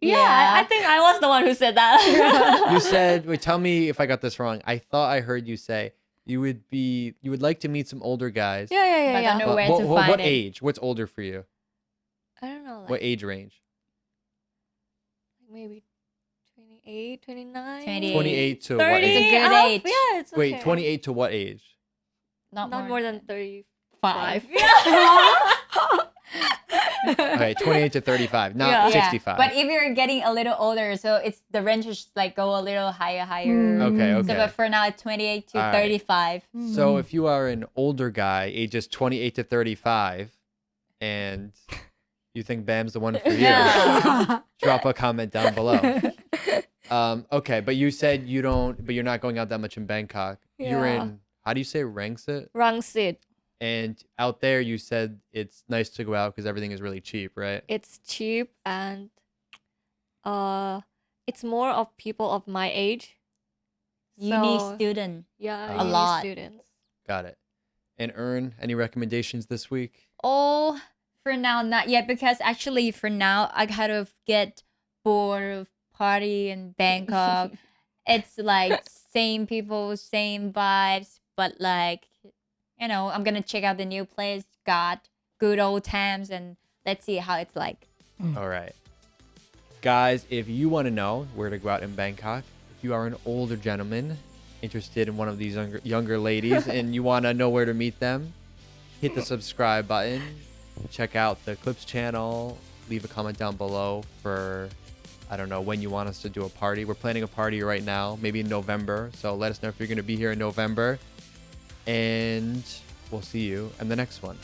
Yeah, I think I was the one who said that. You said, wait, tell me if I got this wrong. I thought I heard you say you would like to meet some older guys. yeah, yeah, yeah, But I yeah. don't know where to find what it. age? What's older for you? I don't know, like What age range? maybe 28, 29. 28. 28 to 30. what It's a age? good up. age. Yeah, it's okay. Wait, 28 to what age? Not More than 35. five. Okay, 28 to 35, not Yeah. 65. But if you're getting a little older, so it's the range is like go a little higher. Okay, okay. So, but for now, it's 28 to All right. 35. So if you are an older guy, ages 28 to 35, and you think Bam's the one for you, Yeah. drop a comment down below. Okay, but you said you're not going out that much in Bangkok. You're Yeah. in, how do you say Rangsit? Rangsit. And out there you said it's nice to go out because everything is really cheap, right? It's cheap and it's more of people of my age. Uni So, student. Yeah, A uni lot. students. Got it. And Earn, any recommendations this week? Oh, for now, not yet. Because actually, for now, I kind of get bored of party in Bangkok. It's like same people, same vibes, but like, I'm gonna check out the new place, got good old times, and let's see how it's like. All right. Guys, if you want to know where to go out in Bangkok, if you are an older gentleman interested in one of these younger ladies and you want to know where to meet them, hit the subscribe button, check out the Clips channel, leave a comment down below for, I don't know, when you want us to do a party. We're planning a party right now, maybe in November. So let us know if you're going to be here in November. And we'll see you in the next one.